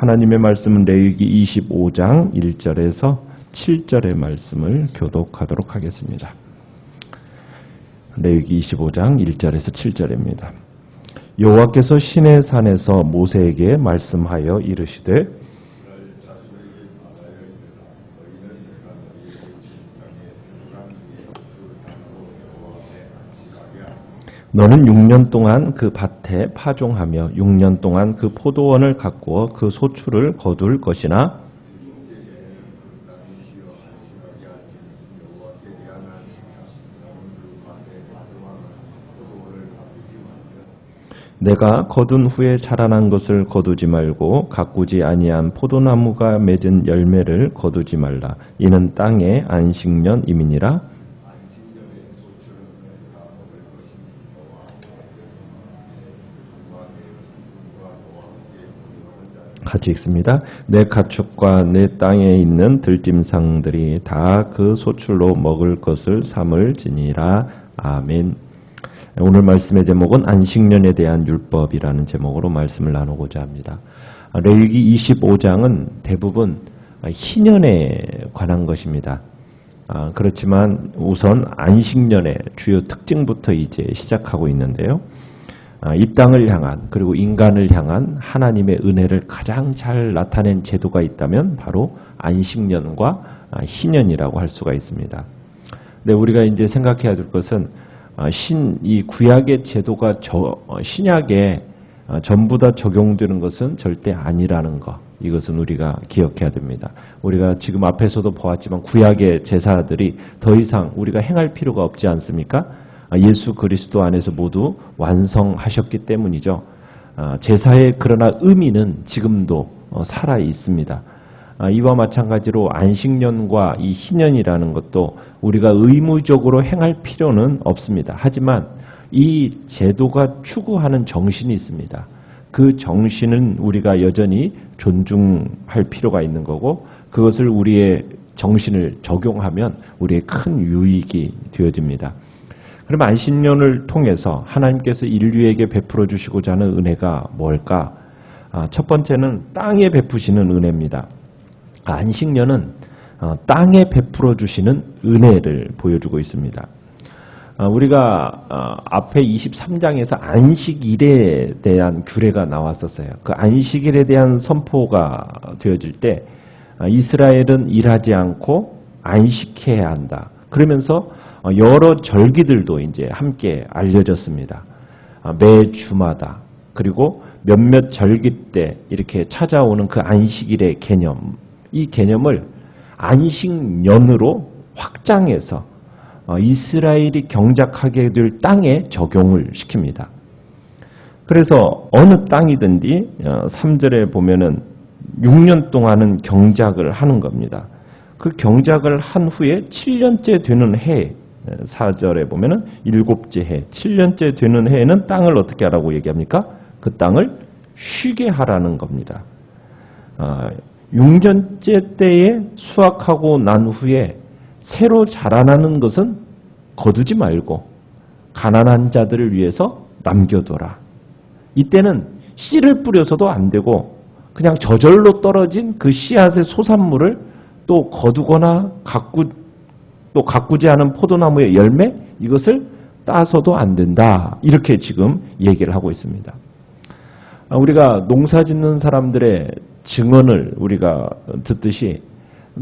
하나님의 말씀은 레위기 25장 1절에서 7절의 말씀을 교독하도록 하겠습니다. 레위기 25장 1절에서 7절입니다. 여호와께서 시내산에서 모세에게 말씀하여 이르시되 너는 6년 동안 그 밭에 파종하며 6년 동안 그 포도원을 가꾸어 그 소출을 거둘 것이나 내가 거둔 후에 자라난 것을 거두지 말고 가꾸지 아니한 포도나무가 맺은 열매를 거두지 말라. 이는 땅의 안식년임이니라. 같이 읽습니다. 내 가축과 내 땅에 있는 들짐승들이 다 그 소출로 먹을 것을 삼을지니라. 아멘. 오늘 말씀의 제목은 안식년에 대한 율법이라는 제목으로 말씀을 나누고자 합니다. 레위기 25장은 대부분 희년에 관한 것입니다. 그렇지만 우선 안식년의 주요 특징부터 이제 시작하고 있는데요. 이 땅을 향한 그리고 인간을 향한 하나님의 은혜를 가장 잘 나타낸 제도가 있다면 바로 안식년과 희년이라고 할 수가 있습니다. 근데 우리가 이제 생각해야 될 것은 이 구약의 제도가 신약에 전부 다 적용되는 것은 절대 아니라는 것. 이것은 우리가 기억해야 됩니다. 우리가 지금 앞에서도 보았지만 구약의 제사들이 더 이상 우리가 행할 필요가 없지 않습니까? 예수 그리스도 안에서 모두 완성하셨기 때문이죠. 제사의 그러나 의미는 지금도 살아 있습니다. 이와 마찬가지로 안식년과 이 희년이라는 것도 우리가 의무적으로 행할 필요는 없습니다. 하지만 이 제도가 추구하는 정신이 있습니다. 그 정신은 우리가 여전히 존중할 필요가 있는 거고 그것을 우리의 정신을 적용하면 우리의 큰 유익이 되어집니다. 그럼 안식년을 통해서 하나님께서 인류에게 베풀어 주시고자 하는 은혜가 뭘까? 첫 번째는 땅에 베푸시는 은혜입니다. 안식년은 땅에 베풀어 주시는 은혜를 보여주고 있습니다. 우리가 앞에 23장에서 안식일에 대한 규례가 나왔었어요. 그 안식일에 대한 선포가 되어질 때 이스라엘은 일하지 않고 안식해야 한다. 그러면서 여러 절기들도 이제 함께 알려졌습니다. 매 주마다 그리고 몇몇 절기 때 이렇게 찾아오는 그 안식일의 개념, 이 개념을 안식년으로 확장해서 이스라엘이 경작하게 될 땅에 적용을 시킵니다. 그래서 어느 땅이든지 3절에 보면은 6년 동안은 경작을 하는 겁니다. 그 경작을 한 후에 7년째 되는 해, 4절에 보면은 7째 해, 7년째 되는 해에는 땅을 어떻게 하라고 얘기합니까? 그 땅을 쉬게 하라는 겁니다. 6년째 때에 수확하고 난 후에 새로 자라나는 것은 거두지 말고 가난한 자들을 위해서 남겨둬라. 이때는 씨를 뿌려서도 안 되고 그냥 저절로 떨어진 그 씨앗의 소산물을 또 거두거나 가꾸지 않은 포도나무의 열매 이것을 따서도 안 된다. 이렇게 지금 얘기를 하고 있습니다. 우리가 농사 짓는 사람들의 증언을 우리가 듣듯이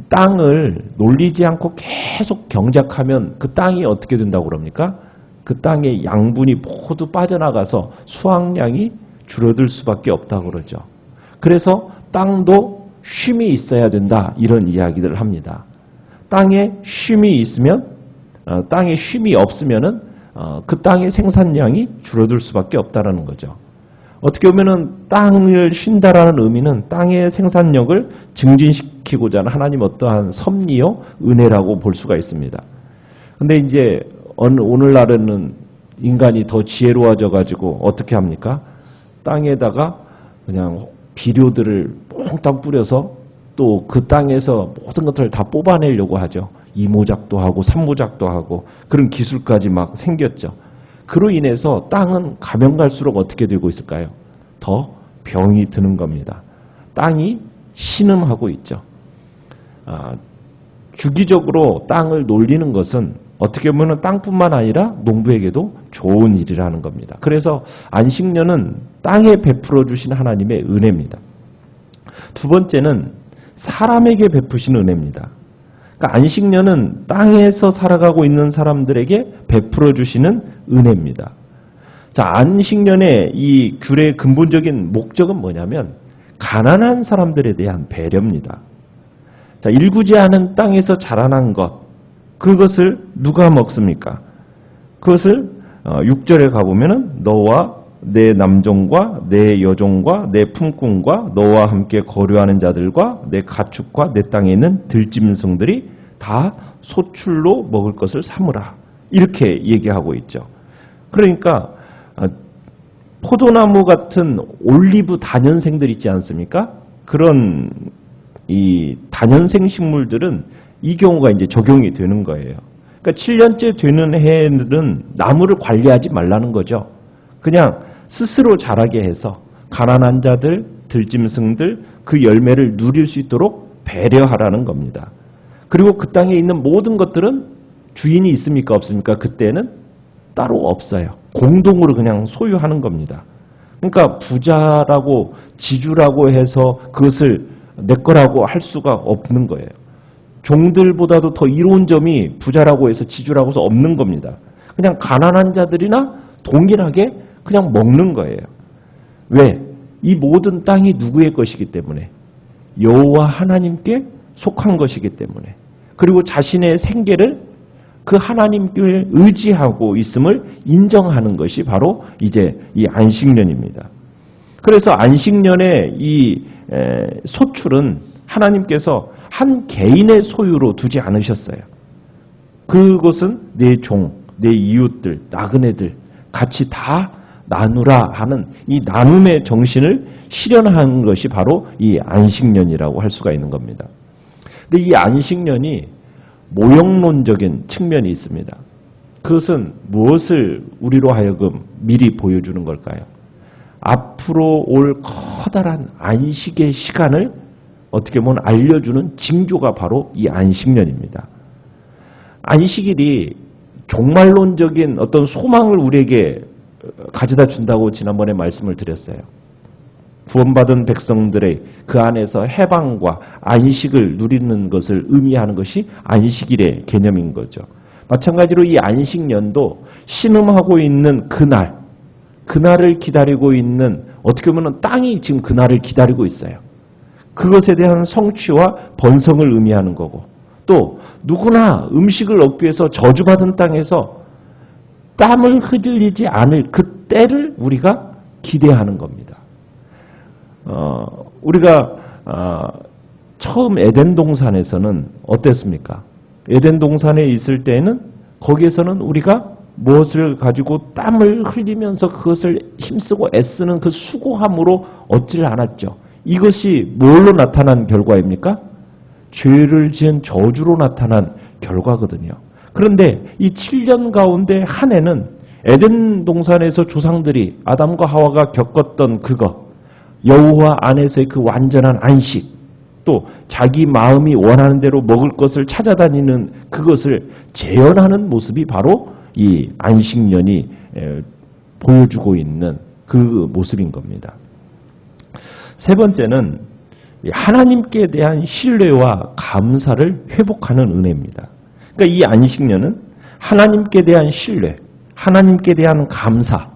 땅을 놀리지 않고 계속 경작하면 그 땅이 어떻게 된다고 그럽니까? 그 땅의 양분이 모두 빠져나가서 수확량이 줄어들 수밖에 없다고 그러죠. 그래서 땅도 쉼이 있어야 된다. 이런 이야기들을 합니다. 땅에 쉼이 있으면 땅에 쉼이 없으면은 그 땅의 생산량이 줄어들 수밖에 없다라는 거죠. 어떻게 보면은 땅을 쉰다라는 의미는 땅의 생산력을 증진시키고자 하는 하나님 어떠한 섭리요 은혜라고 볼 수가 있습니다. 근데 이제 오늘날에는 인간이 더 지혜로워져 가지고 어떻게 합니까? 땅에다가 그냥 비료들을 몽땅 뿌려서 또 그 땅에서 모든 것들을 다 뽑아내려고 하죠. 이모작도 하고 삼모작도 하고 그런 기술까지 막 생겼죠. 그로 인해서 땅은 가면 갈수록 어떻게 되고 있을까요? 더 병이 드는 겁니다. 땅이 신음하고 있죠. 주기적으로 땅을 놀리는 것은 어떻게 보면 땅뿐만 아니라 농부에게도 좋은 일이라는 겁니다. 그래서 안식년은 땅에 베풀어 주신 하나님의 은혜입니다. 두 번째는 사람에게 베푸신 은혜입니다. 그러니까 안식년은 땅에서 살아가고 있는 사람들에게 베풀어 주시는 은혜입니다. 자, 안식년의 이 규례의 근본적인 목적은 뭐냐면 가난한 사람들에 대한 배려입니다. 자, 일구지 않은 땅에서 자라난 것, 그것을 누가 먹습니까? 그것을 6절에 가보면은 너와 내 남종과 내 여종과 내 품꾼과 너와 함께 거류하는 자들과 내 가축과 내 땅에 있는 들짐승들이 다 소출로 먹을 것을 삼으라. 이렇게 얘기하고 있죠. 그러니까 포도나무 같은 올리브 다년생들 있지 않습니까? 그런 이 다년생 식물들은 이 경우가 이제 적용이 되는 거예요. 그러니까 7년째 되는 해에는 나무를 관리하지 말라는 거죠. 그냥 스스로 자라게 해서 가난한 자들, 들짐승들 그 열매를 누릴 수 있도록 배려하라는 겁니다. 그리고 그 땅에 있는 모든 것들은 주인이 있습니까? 없습니까? 그때는 따로 없어요. 공동으로 그냥 소유하는 겁니다. 그러니까 부자라고 지주라고 해서 그것을 내 거라고 할 수가 없는 거예요. 종들보다도 더 이로운 점이 부자라고 해서 지주라고 해서 없는 겁니다. 그냥 가난한 자들이나 동일하게 그냥 먹는 거예요. 왜? 이 모든 땅이 누구의 것이기 때문에 여호와 하나님께 속한 것이기 때문에 그리고 자신의 생계를 그 하나님께 의지하고 있음을 인정하는 것이 바로 이제 이 안식년입니다. 그래서 안식년의 이 소출은 하나님께서 한 개인의 소유로 두지 않으셨어요. 그것은 내 종, 내 이웃들, 나그네들 같이 다 나누라 하는 이 나눔의 정신을 실현한 것이 바로 이 안식년이라고 할 수가 있는 겁니다. 근데 이 안식년이 모형론적인 측면이 있습니다. 그것은 무엇을 우리로 하여금 미리 보여주는 걸까요? 앞으로 올 커다란 안식의 시간을 어떻게 보면 알려주는 징조가 바로 이 안식년입니다. 안식일이 종말론적인 어떤 소망을 우리에게 가져다 준다고 지난번에 말씀을 드렸어요. 구원받은 백성들의 그 안에서 해방과 안식을 누리는 것을 의미하는 것이 안식일의 개념인 거죠. 마찬가지로 이 안식년도 신음하고 있는 그날을 기다리고 있는 어떻게 보면 땅이 지금 그날을 기다리고 있어요. 그것에 대한 성취와 번성을 의미하는 거고 또 누구나 음식을 얻기 위해서 저주받은 땅에서 땀을 흘리지 않을 그 때를 우리가 기대하는 겁니다. 우리가 처음 에덴 동산에서는 어땠습니까? 에덴 동산에 있을 때에는 거기에서는 우리가 무엇을 가지고 땀을 흘리면서 그것을 힘쓰고 애쓰는 그 수고함으로 얻지를 않았죠. 이것이 뭘로 나타난 결과입니까? 죄를 지은 저주로 나타난 결과거든요. 그런데 이 7년 가운데 한 해는 에덴 동산에서 조상들이 아담과 하와가 겪었던 그것, 여호와 안에서의 그 완전한 안식, 또 자기 마음이 원하는 대로 먹을 것을 찾아다니는 그것을 재현하는 모습이 바로 이 안식년이 보여주고 있는 그 모습인 겁니다. 세 번째는 하나님께 대한 신뢰와 감사를 회복하는 은혜입니다. 그러니까 이 안식년은 하나님께 대한 신뢰, 하나님께 대한 감사,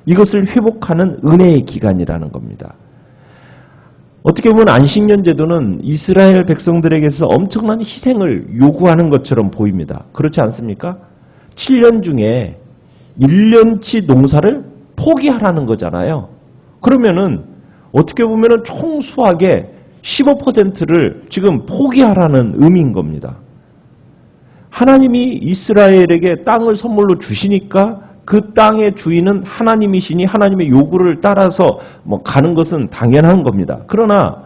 이것을 회복하는 은혜의 기간이라는 겁니다. 어떻게 보면 안식년 제도는 이스라엘 백성들에게서 엄청난 희생을 요구하는 것처럼 보입니다. 그렇지 않습니까? 7년 중에 1년치 농사를 포기하라는 거잖아요. 그러면은 어떻게 보면은 총수하게 15%를 지금 포기하라는 의미인 겁니다. 하나님이 이스라엘에게 땅을 선물로 주시니까 그 땅의 주인은 하나님이시니 하나님의 요구를 따라서 가는 것은 당연한 겁니다. 그러나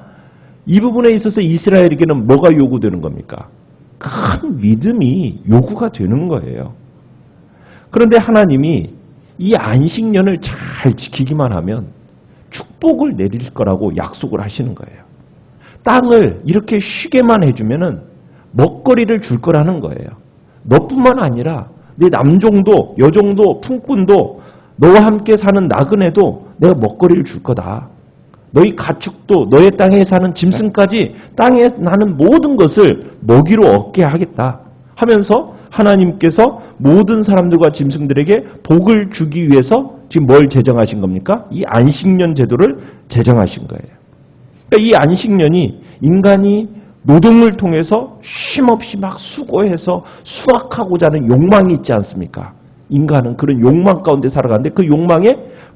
이 부분에 있어서 이스라엘에게는 뭐가 요구되는 겁니까? 큰 믿음이 요구가 되는 거예요. 그런데 하나님이 이 안식년을 잘 지키기만 하면 축복을 내릴 거라고 약속을 하시는 거예요. 땅을 이렇게 쉬게만 해주면은 먹거리를 줄 거라는 거예요. 너뿐만 아니라 네 남종도, 여종도, 품꾼도, 너와 함께 사는 나그네도 내가 먹거리를 줄 거다. 너희 가축도, 너의 땅에 사는 짐승까지 땅에 나는 모든 것을 먹이로 얻게 하겠다 하면서 하나님께서 모든 사람들과 짐승들에게 복을 주기 위해서 지금 뭘 제정하신 겁니까? 이 안식년 제도를 제정하신 거예요. 그러니까 이 안식년이 인간이 노동을 통해서 쉼없이 막 수고해서 수확하고자 하는 욕망이 있지 않습니까? 인간은 그런 욕망 가운데 살아가는데 그 욕망에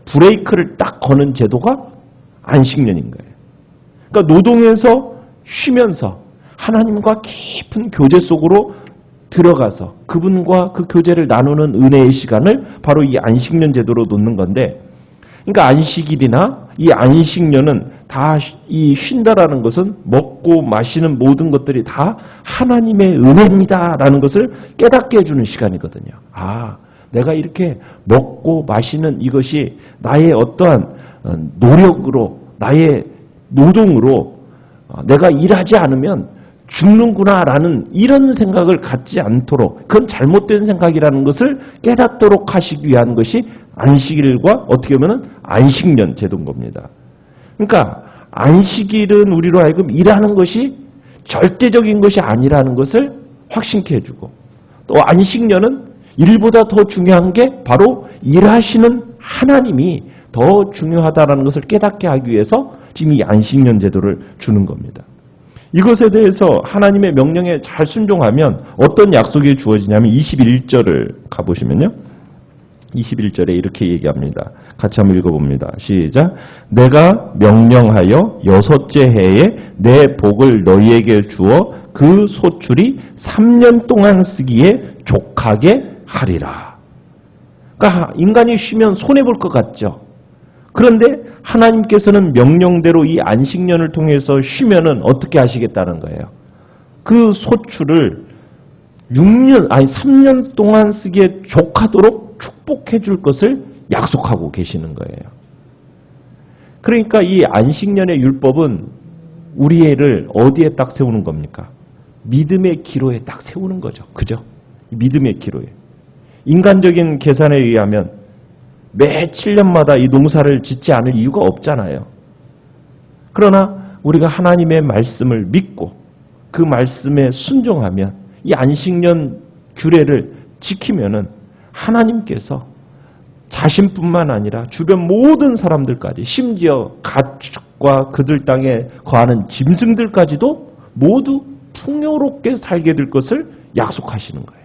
브레이크를 딱 거는 제도가 안식년인 거예요. 그러니까 노동에서 쉬면서 하나님과 깊은 교제 속으로 들어가서 그분과 그 교제를 나누는 은혜의 시간을 바로 이 안식년 제도로 놓는 건데, 그러니까 안식일이나 이 안식년은 다 이 쉰다라는 것은 먹고 마시는 모든 것들이 다 하나님의 은혜입니다라는 것을 깨닫게 해주는 시간이거든요. 아, 내가 이렇게 먹고 마시는 이것이 나의 어떠한 노력으로, 나의 노동으로 내가 일하지 않으면 죽는구나라는 이런 생각을 갖지 않도록, 그건 잘못된 생각이라는 것을 깨닫도록 하시기 위한 것이 안식일과 어떻게 보면 안식년 제도인 겁니다. 그러니까 안식일은 우리로 하여금 일하는 것이 절대적인 것이 아니라는 것을 확신케 해주고, 또 안식년은 일보다 더 중요한 게 바로 일하시는 하나님이 더 중요하다는 것을 깨닫게 하기 위해서 지금 이 안식년 제도를 주는 겁니다. 이것에 대해서 하나님의 명령에 잘 순종하면 어떤 약속이 주어지냐면 21절을 가보시면요. 21절에 이렇게 얘기합니다. 같이 한번 읽어봅니다. 시작. 내가 명령하여 6째 해에 내 복을 너희에게 주어 그 소출이 3년 동안 쓰기에 족하게 하리라. 그러니까 인간이 쉬면 손해볼 것 같죠. 그런데 하나님께서는 명령대로 이 안식년을 통해서 쉬면은 어떻게 하시겠다는 거예요. 그 소출을 3년 동안 쓰기에 족하도록 축복해 줄 것을 약속하고 계시는 거예요. 그러니까 이 안식년의 율법은 우리를 어디에 딱 세우는 겁니까? 믿음의 기로에 딱 세우는 거죠. 그죠? 믿음의 기로에. 인간적인 계산에 의하면 매 7년마다 이 농사를 짓지 않을 이유가 없잖아요. 그러나 우리가 하나님의 말씀을 믿고 그 말씀에 순종하면 이 안식년 규례를 지키면은 하나님께서 자신뿐만 아니라 주변 모든 사람들까지, 심지어 가축과 그들 땅에 거하는 짐승들까지도 모두 풍요롭게 살게 될 것을 약속하시는 거예요.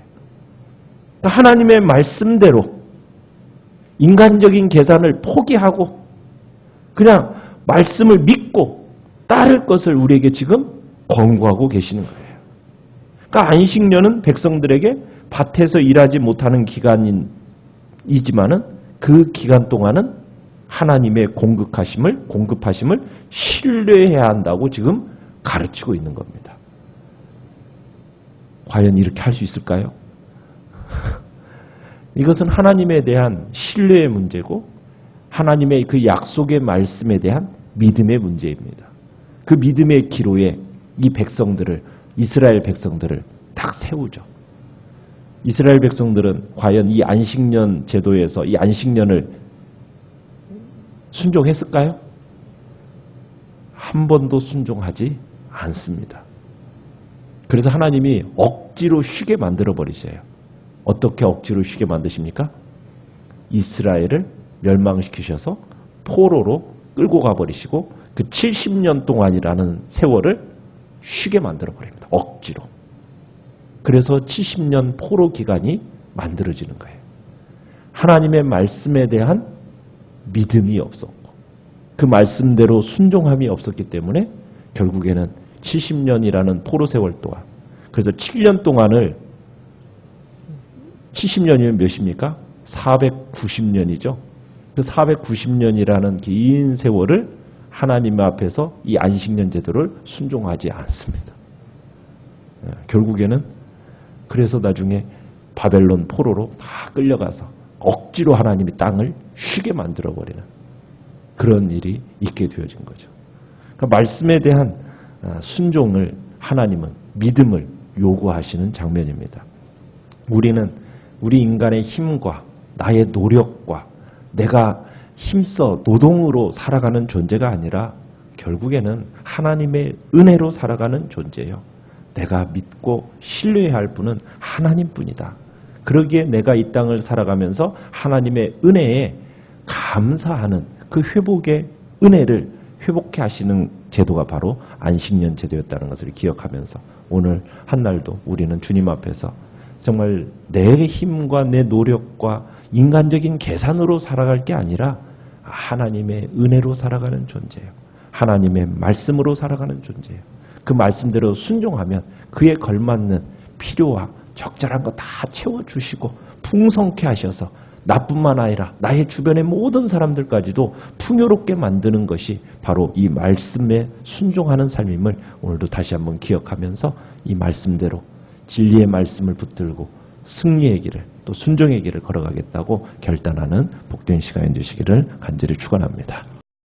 그러니까 하나님의 말씀대로 인간적인 계산을 포기하고 그냥 말씀을 믿고 따를 것을 우리에게 지금 권고하고 계시는 거예요. 그러니까 안식년은 백성들에게 밭에서 일하지 못하는 기간이지만은 그 기간 동안은 하나님의 공급하심을 신뢰해야 한다고 지금 가르치고 있는 겁니다. 과연 이렇게 할 수 있을까요? 이것은 하나님에 대한 신뢰의 문제고 하나님의 그 약속의 말씀에 대한 믿음의 문제입니다. 그 믿음의 기로에 이 백성들을, 이스라엘 백성들을 딱 세우죠. 이스라엘 백성들은 과연 이 안식년 제도에서 이 안식년을 순종했을까요? 한 번도 순종하지 않습니다. 그래서 하나님이 억지로 쉬게 만들어 버리세요. 어떻게 억지로 쉬게 만드십니까? 이스라엘을 멸망시키셔서 포로로 끌고 가버리시고 그 70년 동안이라는 세월을 쉬게 만들어 버립니다. 억지로. 그래서 70년 포로 기간이 만들어지는 거예요. 하나님의 말씀에 대한 믿음이 없었고 그 말씀대로 순종함이 없었기 때문에 결국에는 70년이라는 포로 세월 동안, 그래서 7년 동안을, 70년이면 몇입니까? 490년이죠. 그 490년이라는 긴 세월을 하나님 앞에서 이 안식년 제도를 순종하지 않습니다. 결국에는 그래서 나중에 바벨론 포로로 다 끌려가서 억지로 하나님이 땅을 쉬게 만들어버리는 그런 일이 있게 되어진 거죠. 그러니까 말씀에 대한 순종을 하나님은 믿음을 요구하시는 장면입니다. 우리는 우리 인간의 힘과 나의 노력과 내가 힘써 노동으로 살아가는 존재가 아니라 결국에는 하나님의 은혜로 살아가는 존재예요. 내가 믿고 신뢰해야 할 분은 하나님뿐이다. 그러기에 내가 이 땅을 살아가면서 하나님의 은혜에 감사하는 그 회복의 은혜를 회복해 하시는 제도가 바로 안식년 제도였다는 것을 기억하면서 오늘 한날도 우리는 주님 앞에서 정말 내 힘과 내 노력과 인간적인 계산으로 살아갈 게 아니라 하나님의 은혜로 살아가는 존재예요. 하나님의 말씀으로 살아가는 존재예요. 그 말씀대로 순종하면 그에 걸맞는 필요와 적절한 거 다 채워주시고 풍성케 하셔서 나뿐만 아니라 나의 주변의 모든 사람들까지도 풍요롭게 만드는 것이 바로 이 말씀에 순종하는 삶임을 오늘도 다시 한번 기억하면서 이 말씀대로 진리의 말씀을 붙들고 승리의 길을 또 순종의 길을 걸어가겠다고 결단하는 복된 시간이 되시기를 간절히 축원합니다.